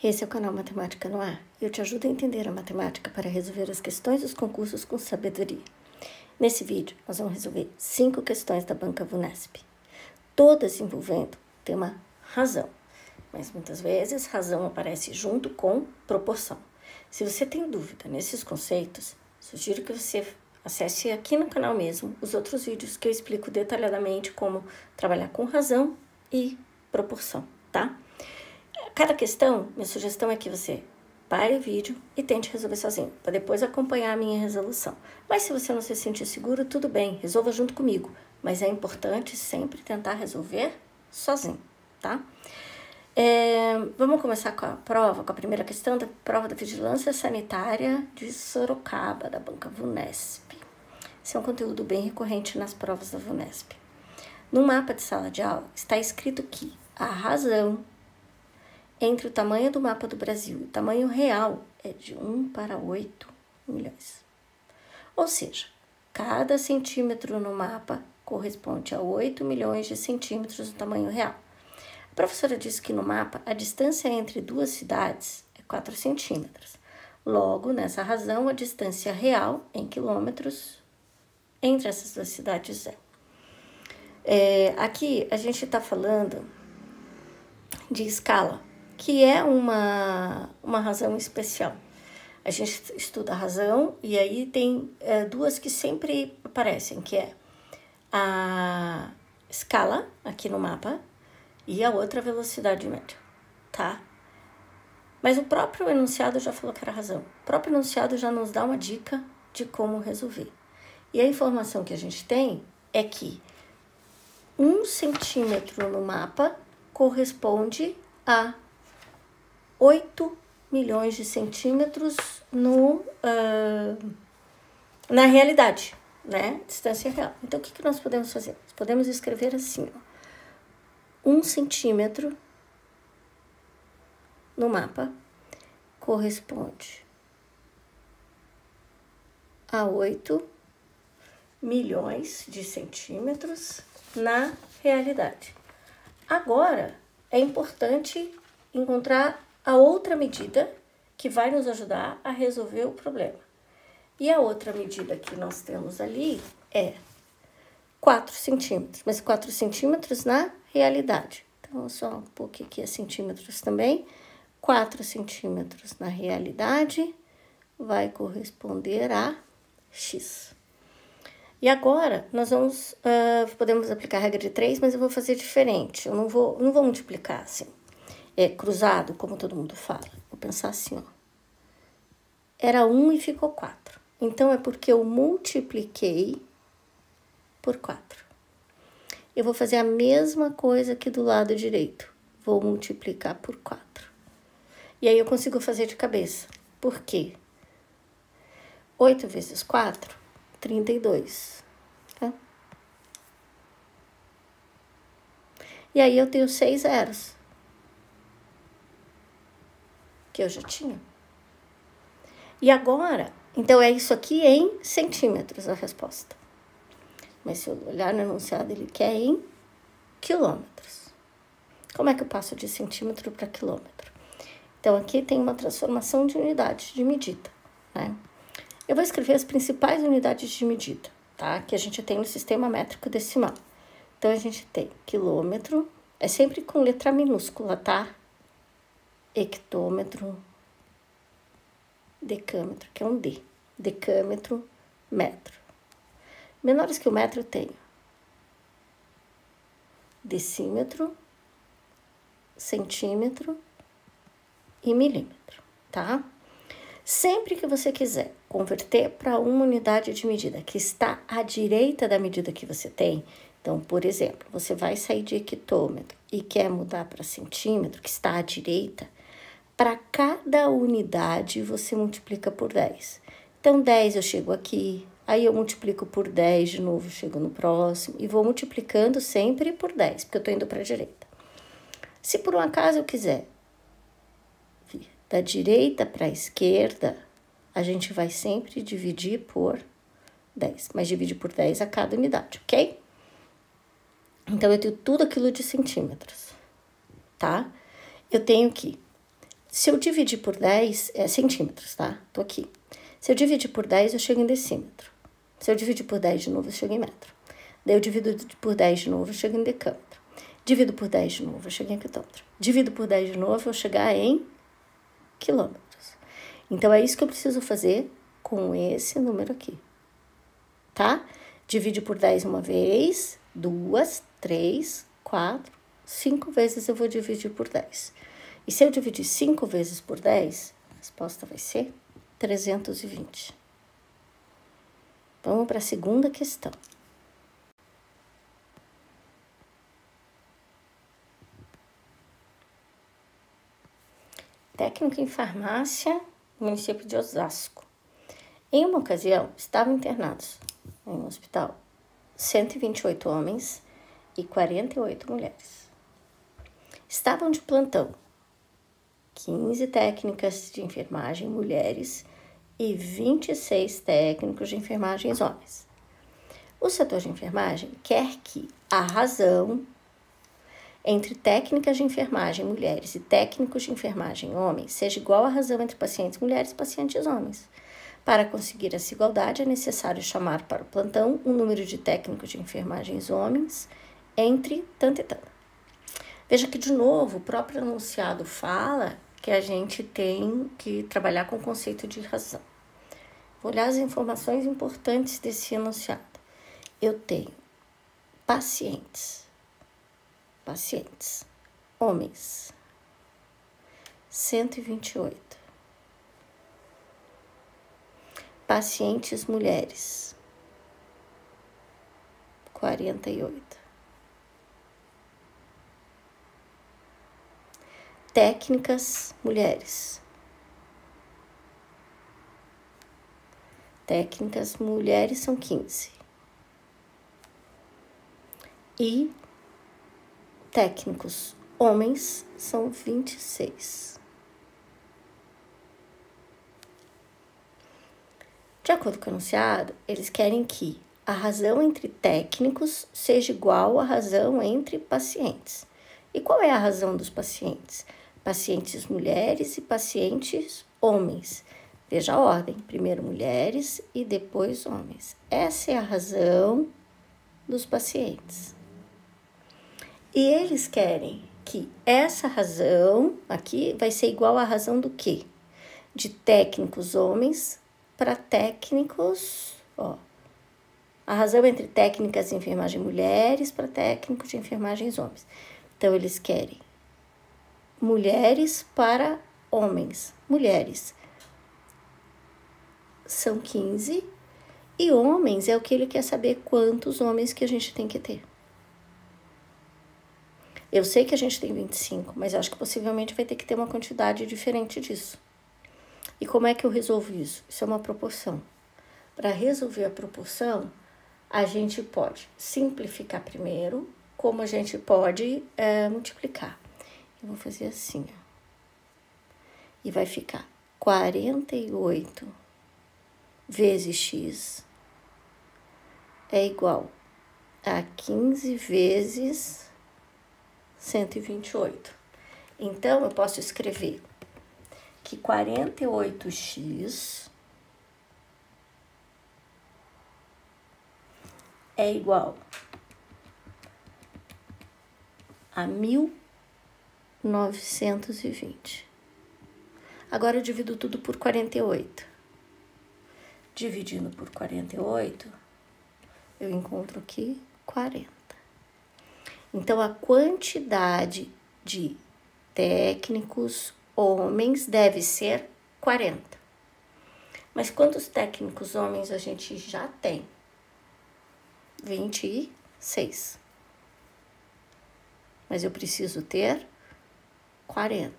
Esse é o canal Matemática no Ar. Eu te ajudo a entender a matemática para resolver as questões dos concursos com sabedoria. Nesse vídeo, nós vamos resolver 5 questões da banca VUNESP, todas envolvendo o tema razão, mas muitas vezes razão aparece junto com proporção. Se você tem dúvida nesses conceitos, sugiro que você acesse aqui no canal mesmo os outros vídeos que eu explico detalhadamente como trabalhar com razão e proporção, tá? Cada questão, minha sugestão é que você pare o vídeo e tente resolver sozinho, para depois acompanhar a minha resolução. Mas se você não se sentir seguro, tudo bem, resolva junto comigo. Mas é importante sempre tentar resolver sozinho, tá? Vamos começar com a prova, com a primeira questão da prova da Vigilância Sanitária de Sorocaba, da banca VUNESP. Esse é um conteúdo bem recorrente nas provas da VUNESP. No mapa de sala de aula está escrito que a razão entre o tamanho do mapa do Brasil e o tamanho real é de 1 para 8 milhões. Ou seja, cada centímetro no mapa corresponde a 8 milhões de centímetros do tamanho real. A professora disse que no mapa a distância entre duas cidades é 4 centímetros. Logo, nessa razão, a distância real em quilômetros entre essas duas cidades aqui a gente está falando de escala, que é uma razão especial. A gente estuda a razão e aí tem duas que sempre aparecem, que é a escala aqui no mapa e a outra a velocidade média, tá? Mas o próprio enunciado já falou que era razão. O próprio enunciado já nos dá uma dica de como resolver. E a informação que a gente tem é que 1 centímetro no mapa corresponde a 8 milhões de centímetros na realidade, né? Distância real. Então, o que nós podemos fazer? Nós podemos escrever assim, ó. 1 centímetro no mapa corresponde a 8 milhões de centímetros na realidade. Agora, é importante encontrar a outra medida que vai nos ajudar a resolver o problema. E a outra medida que nós temos ali é 4 centímetros, mas 4 centímetros na realidade. Então, só um pouquinho aqui é centímetros também. 4 centímetros na realidade vai corresponder a x. E agora, nós podemos aplicar a regra de 3, mas eu vou fazer diferente. Eu não vou multiplicar assim, cruzado, como todo mundo fala. Vou pensar assim, ó. Era 1 e ficou 4. Então, é porque eu multipliquei por 4. Eu vou fazer a mesma coisa aqui do lado direito. Vou multiplicar por 4. E aí, eu consigo fazer de cabeça. Por quê? 8 vezes 4... 32, tá? E aí eu tenho 6 zeros, que eu já tinha. E agora, então é isso aqui em centímetros a resposta. Mas se eu olhar no enunciado, ele quer em quilômetros. Como é que eu passo de centímetro para quilômetro? Então aqui tem uma transformação de unidade de medida, né? Eu vou escrever as principais unidades de medida, tá? Que a gente tem no sistema métrico decimal. Então, a gente tem quilômetro, é sempre com letra minúscula, tá? Hectômetro, decâmetro, que é um D. Decâmetro, metro. Menores que o metro eu tenho decímetro, centímetro e milímetro, tá? Sempre que você quiser converter para uma unidade de medida que está à direita da medida que você tem, então, por exemplo, você vai sair de hectômetro e quer mudar para centímetro, que está à direita, para cada unidade você multiplica por 10. Então, 10 eu chego aqui, aí eu multiplico por 10 de novo, chego no próximo, e vou multiplicando sempre por 10, porque eu estou indo para a direita. Se por um acaso eu quiser da direita para a esquerda, a gente vai sempre dividir por 10, mas divide por 10 a cada unidade, ok? Então, eu tenho tudo aquilo de centímetros, tá? Eu tenho que Se eu dividir por 10, é centímetros, tá? Tô aqui. Se eu dividir por 10, eu chego em decímetro. Se eu dividir por 10 de novo, eu chego em metro. Daí eu divido por 10 de novo, eu chego em decâmetro. Divido por 10 de novo, eu chego em hectômetro. Divido por 10 de novo, eu vou chegar em quilômetros. Então, é isso que eu preciso fazer com esse número aqui, tá? Divide por 10 uma vez, 2, 3, 4, 5 vezes eu vou dividir por 10. E se eu dividir 5 vezes por 10, a resposta vai ser 320. Vamos para a segunda questão. Técnico em farmácia, município de Osasco. Em uma ocasião, estavam internados em um hospital 128 homens e 48 mulheres. Estavam de plantão 15 técnicas de enfermagem mulheres e 26 técnicos de enfermagem homens. O setor de enfermagem quer que a razão entre técnicas de enfermagem mulheres e técnicos de enfermagem homens seja igual à razão entre pacientes mulheres e pacientes homens. Para conseguir essa igualdade, é necessário chamar para o plantão um número de técnicos de enfermagem homens entre tanto e tanto. Veja que, de novo, o próprio enunciado fala que a gente tem que trabalhar com o conceito de razão. Vou olhar as informações importantes desse enunciado. Eu tenho pacientes, homens, 128. Pacientes mulheres, 48. Técnicas mulheres. Técnicas mulheres são 15. E técnicos homens são 26. De acordo com o enunciado, eles querem que a razão entre técnicos seja igual à razão entre pacientes. E qual é a razão dos pacientes? Pacientes mulheres e pacientes homens. Veja a ordem, primeiro mulheres e depois homens. Essa é a razão dos pacientes. E eles querem que essa razão aqui vai ser igual à razão do quê? De técnicos homens para técnicos, a razão entre técnicas de enfermagem mulheres para técnicos de enfermagem homens. Então, eles querem mulheres para homens. Mulheres são 15 e homens é o que ele quer saber quantos homens que a gente tem que ter. Eu sei que a gente tem 25, mas acho que possivelmente vai ter que ter uma quantidade diferente disso. E como é que eu resolvo isso? Isso é uma proporção. Para resolver a proporção, a gente pode simplificar primeiro, como a gente pode multiplicar. Eu vou fazer assim, ó. E vai ficar 48 vezes x é igual a 15 vezes 128. Então, eu posso escrever que 48x é igual a 1920. Agora eu divido tudo por 48. Dividindo por 48, eu encontro aqui 40. Então, a quantidade de técnicos homens deve ser 40. Mas quantos técnicos homens a gente já tem? 26. Mas eu preciso ter 40.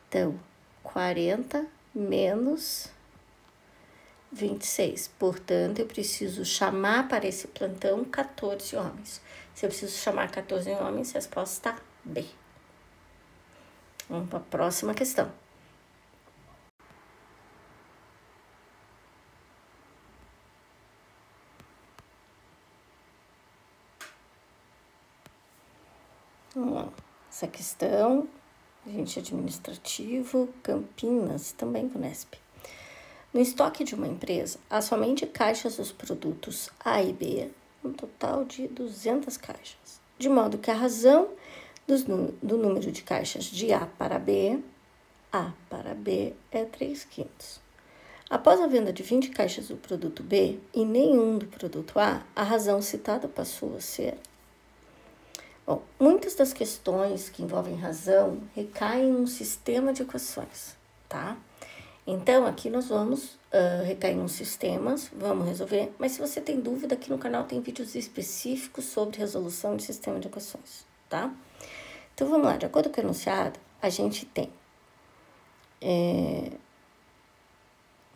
Então, 40 menos 26. Portanto, eu preciso chamar para esse plantão 14 homens. Se eu preciso chamar 14 homens, a resposta está B. Vamos para a próxima questão. Vamos lá. Essa questão Agente administrativo, Campinas, também VUNESP. No estoque de uma empresa, há somente caixas dos produtos A e B, um total de 200 caixas, de modo que a razão do número de caixas de A para B é 3/5. Após a venda de 20 caixas do produto B e nenhum do produto A, a razão citada passou a ser... Bom, muitas das questões que envolvem razão recaem em um sistema de equações, tá? Então, aqui nós vamos recair em uns sistemas, vamos resolver, mas se você tem dúvida, aqui no canal tem vídeos específicos sobre resolução de sistema de equações, tá? Então, vamos lá, de acordo com o enunciado, a gente tem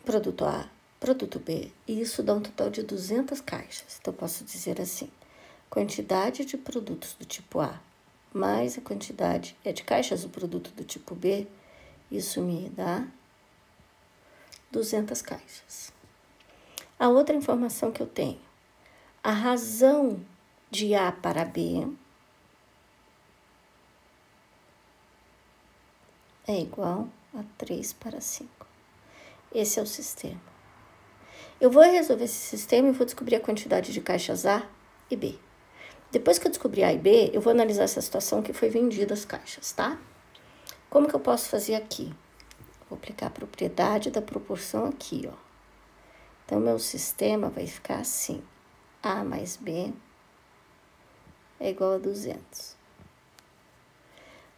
produto A, produto B, e isso dá um total de 200 caixas. Então, eu posso dizer assim, quantidade de produtos do tipo A mais a quantidade de caixas do produto do tipo B, isso me dá 200 caixas. A outra informação que eu tenho, a razão de A para B é igual a 3/5. Esse é o sistema. Eu vou resolver esse sistema e vou descobrir a quantidade de caixas A e B. Depois que eu descobrir A e B, eu vou analisar essa situação que foi vendida as caixas, tá? Como que eu posso fazer aqui? Vou aplicar a propriedade da proporção aqui, ó. Então, meu sistema vai ficar assim. A mais B é igual a 200.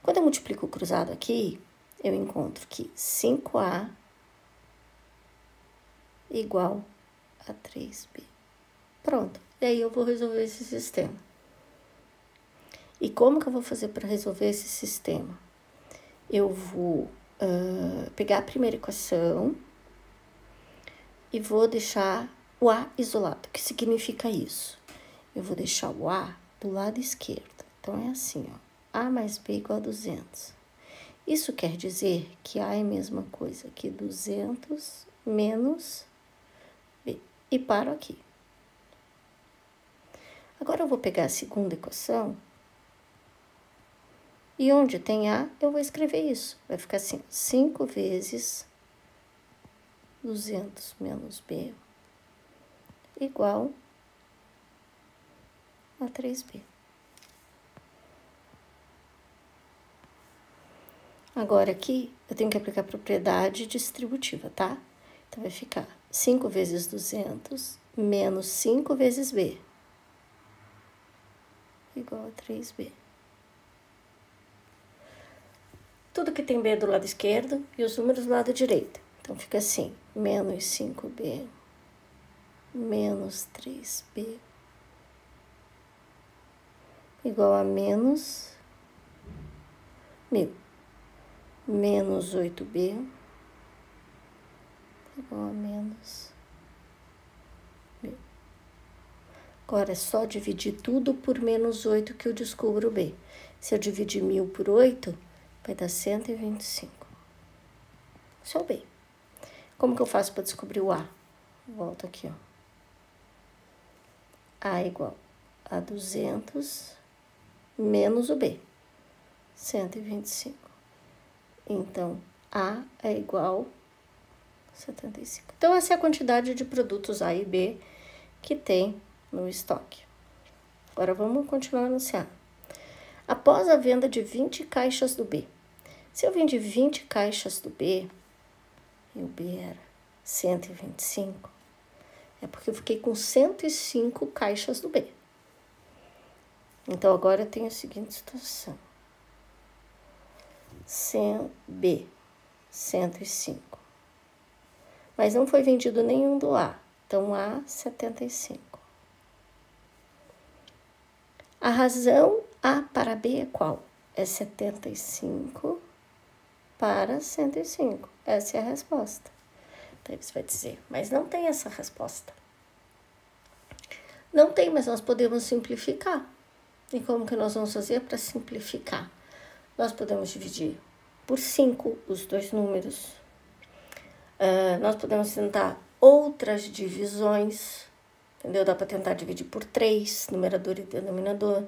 Quando eu multiplico o cruzado aqui, eu encontro que 5A igual a 3B. Pronto. E aí eu vou resolver esse sistema. E como que eu vou fazer para resolver esse sistema? Eu vou pegar a primeira equação e vou deixar o A isolado. O que significa isso? Eu vou deixar o A do lado esquerdo. Então, é assim, ó. A mais B igual a 200. Isso quer dizer que A é a mesma coisa que 200 menos B. E paro aqui. Agora, eu vou pegar a segunda equação. E onde tem A, eu vou escrever isso. Vai ficar assim, 5 vezes 200 menos B igual a 3B. Agora aqui, eu tenho que aplicar a propriedade distributiva, tá? Então, vai ficar 5 vezes 200 menos 5 vezes B igual a 3B. Tudo que tem B do lado esquerdo e os números do lado direito. Então, fica assim, menos 5B, menos 3B, igual a menos 1.000. Menos 8B, igual a menos 1.000. Agora, é só dividir tudo por menos 8 que eu descubro o B. Se eu dividir 1.000 por 8... vai dar 125. Isso é o B. Como que eu faço para descobrir o A? Volto aqui, ó. A igual a 200 menos o B. 125. Então, A é igual a 75. Então, essa é a quantidade de produtos A e B que tem no estoque. Agora, vamos continuar anunciando. Após a venda de 20 caixas do B, se eu vendi 20 caixas do B, e o B era 125, é porque eu fiquei com 105 caixas do B. Então, agora eu tenho a seguinte situação. B, 105. Mas não foi vendido nenhum do A, então A, 75. A razão A para B é qual? É 75 para 105. Essa é a resposta. Então, você vai dizer, mas não tem essa resposta. Não tem, mas nós podemos simplificar. E como que nós vamos fazer para simplificar? Nós podemos dividir por 5 os dois números. Nós podemos tentar outras divisões, entendeu? Dá para tentar dividir por 3, numerador e denominador.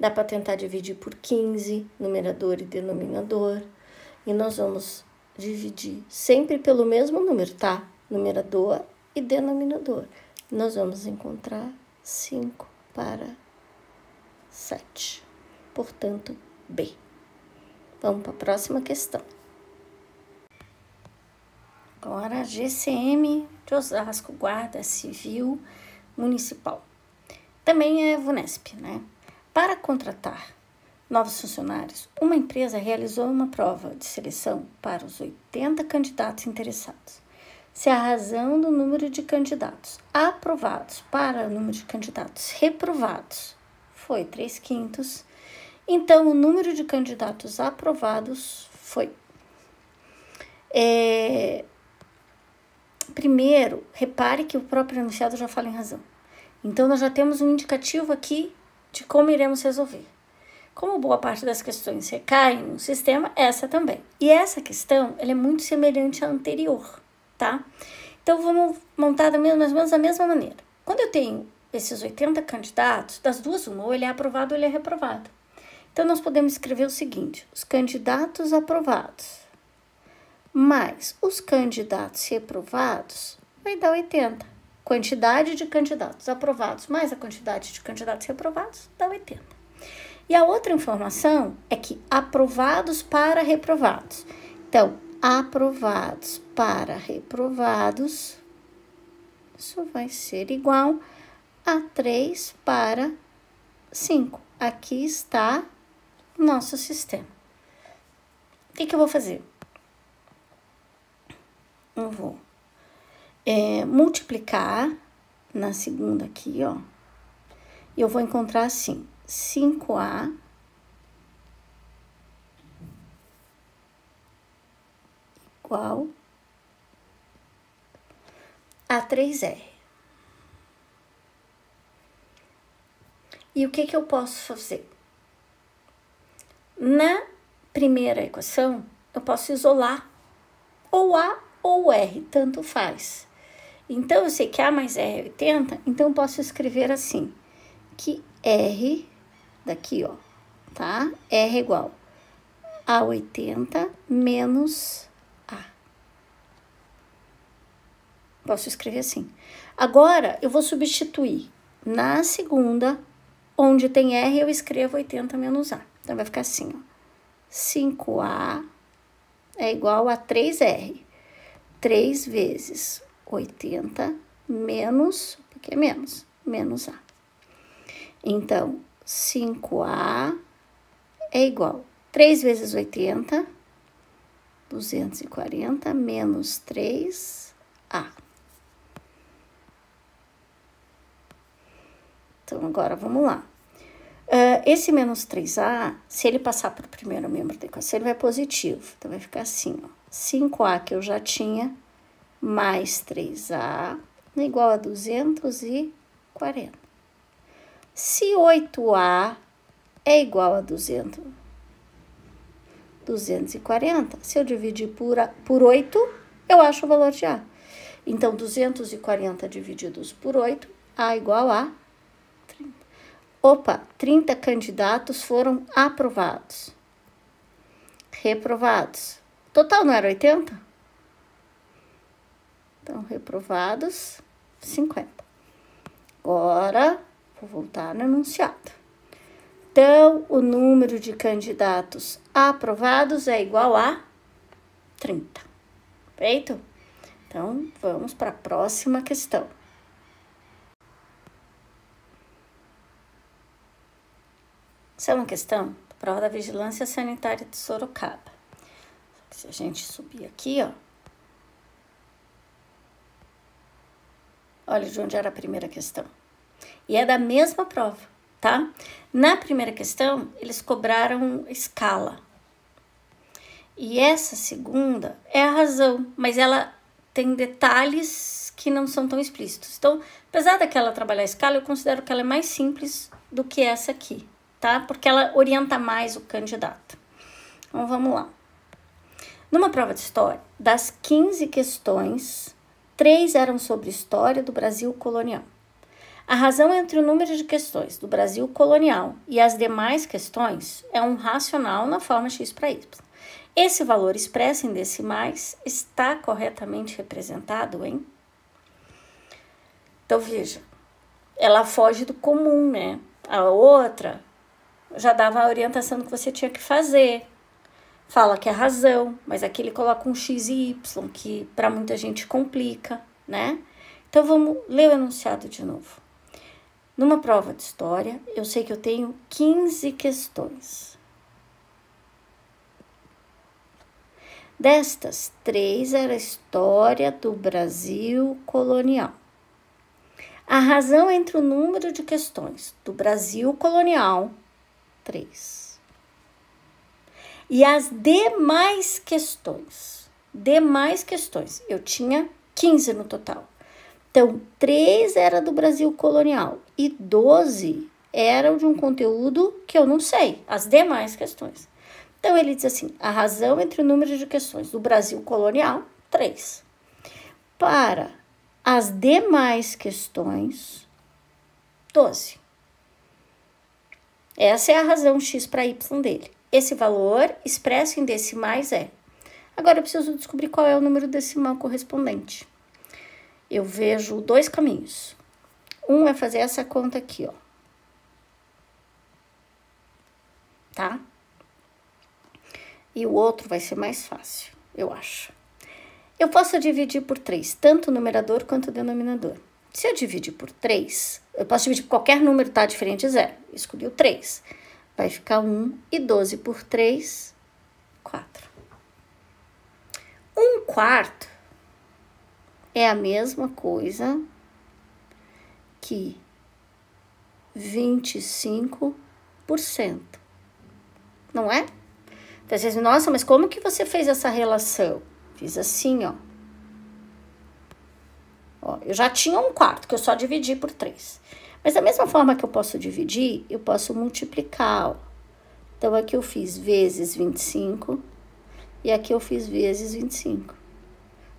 Dá para tentar dividir por 15, numerador e denominador. E nós vamos dividir sempre pelo mesmo número, tá? Numerador e denominador. Nós vamos encontrar 5 para 7. Portanto, B. Vamos para a próxima questão. Agora, GCM de Osasco, Guarda Civil Municipal. Também é VUNESP, né? Para contratar novos funcionários, uma empresa realizou uma prova de seleção para os 80 candidatos interessados. Se a razão do número de candidatos aprovados para o número de candidatos reprovados foi 3/5, então o número de candidatos aprovados foi... Primeiro, repare que o próprio enunciado já fala em razão. Então, nós já temos um indicativo aqui de como iremos resolver. Como boa parte das questões recaem no sistema, essa também. E essa questão, ela é muito semelhante à anterior, tá? Então, vamos montar mais ou menos da mesma maneira. Quando eu tenho esses 80 candidatos, das duas, uma, ou ele é aprovado ou ele é reprovado. Então, nós podemos escrever o seguinte: os candidatos aprovados mais os candidatos reprovados vai dar 80. Quantidade de candidatos aprovados mais a quantidade de candidatos reprovados dá 80. E a outra informação é que aprovados para reprovados. Então, aprovados para reprovados, isso vai ser igual a 3 para 5. Aqui está o nosso sistema. O que eu vou fazer? Eu vou multiplicar na segunda aqui, ó. E eu vou encontrar assim, 5A igual a 3R. E o que eu posso fazer? Na primeira equação, eu posso isolar ou A ou R, tanto faz. Então, eu sei que A mais R é 80, então eu posso escrever assim, que R, daqui, ó, tá? R é igual a 80 menos A. Posso escrever assim. Agora, eu vou substituir na segunda, onde tem R, eu escrevo 80 menos A. Então, vai ficar assim, ó. 5A é igual a 3R. 3 vezes 80 menos, porque é menos A. Então, 5A é igual 3 vezes 80, 240, menos 3A. Então, agora vamos lá. Esse menos 3A, se ele passar para o primeiro membro da equação, ele vai positivo. Então, vai ficar assim, ó. 5A que eu já tinha, mais 3A, igual a 240. Se 8A é igual a 240, se eu dividir por 8, eu acho o valor de A. Então, 240 divididos por 8, A igual a 30. Opa, 30 candidatos foram aprovados. Reprovados. Total não era 80? Então, reprovados, 50. Agora, vou voltar no enunciado. Então, o número de candidatos aprovados é igual a 30. Feito? Então, vamos para a próxima questão. Essa é uma questão da prova da Vigilância Sanitária de Sorocaba. Se a gente subir aqui, ó. Olha de onde era a primeira questão. E é da mesma prova, tá? Na primeira questão, eles cobraram escala. E essa segunda é a razão, mas ela tem detalhes que não são tão explícitos. Então, apesar daquela trabalhar a escala, eu considero que ela é mais simples do que essa aqui, tá? Porque ela orienta mais o candidato. Então, vamos lá. Numa prova de história, das 15 questões, 3 eram sobre história do Brasil colonial. A razão entre o número de questões do Brasil colonial e as demais questões é um racional na forma x para y. Esse valor expresso em decimais está corretamente representado, hein? Então, veja, ela foge do comum, né? A outra já dava a orientação do que você tinha que fazer. Fala que é razão, mas aqui ele coloca um x e y, que para muita gente complica, né? Então, vamos ler o enunciado de novo. Numa prova de história, eu sei que eu tenho 15 questões. Destas, 3 era a história do Brasil colonial. A razão entre o número de questões do Brasil colonial, 3. E as demais questões, eu tinha 15 no total. Então, 3 era do Brasil colonial e 12 eram de um conteúdo que eu não sei, as demais questões. Então, ele diz assim, a razão entre o número de questões do Brasil colonial, 3. Para as demais questões, 12. Essa é a razão x para y dele. Esse valor expresso em decimais é. Agora, eu preciso descobrir qual é o número decimal correspondente. Eu vejo 2 caminhos. Um é fazer essa conta aqui, ó. Tá? E o outro vai ser mais fácil, eu acho. Eu posso dividir por 3, tanto o numerador quanto o denominador. Se eu dividir por 3, eu posso dividir por qualquer número, tá? Diferente de 0. Escolhi o 3. Vai ficar 1 e 12 por 3, 4. 1/4 é a mesma coisa que 25%. Não é? Então, vocês dizem, nossa, mas como que você fez essa relação? Fiz assim, ó. Ó, eu já tinha 1/4, que eu só dividi por 3. Mas da mesma forma que eu posso dividir, eu posso multiplicar, ó. Então, aqui eu fiz vezes 25 e aqui eu fiz vezes 25.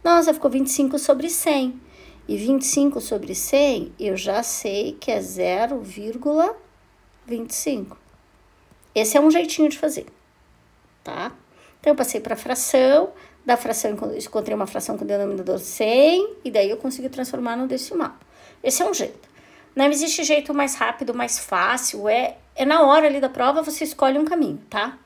Nossa, ficou 25 sobre 100. E 25 sobre 100, eu já sei que é 0,25. Esse é um jeitinho de fazer, tá? Então, eu passei para a fração. Da fração, eu encontrei uma fração com denominador 100, e daí eu consegui transformar no decimal. Esse é um jeito. Não existe jeito mais rápido, mais fácil, é na hora ali da prova, você escolhe um caminho, tá?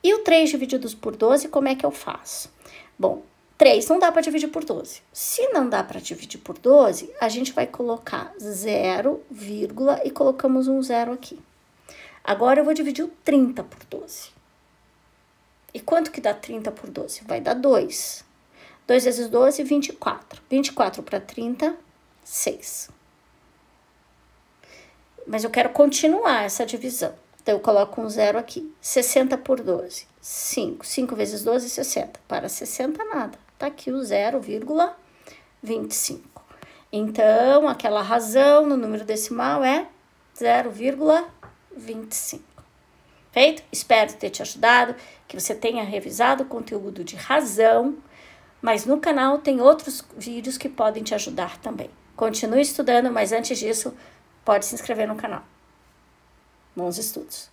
E o 3 divididos por 12, como é que eu faço? Bom, 3 não dá para dividir por 12. Se não dá para dividir por 12, a gente vai colocar 0, e colocamos um 0 aqui. Agora, eu vou dividir o 30 por 12. E quanto que dá 30 por 12? Vai dar 2. 2 vezes 12, 24. 24 para 30, 6. Mas eu quero continuar essa divisão. Então, eu coloco um 0 aqui. 60 por 12, 5. 5 vezes 12, 60. Para 60, nada. Tá aqui o 0,25. Então, aquela razão no número decimal é 0,25. Feito? Espero ter te ajudado, que você tenha revisado o conteúdo de razão, mas no canal tem outros vídeos que podem te ajudar também. Continue estudando, mas antes disso, pode se inscrever no canal. Bons estudos!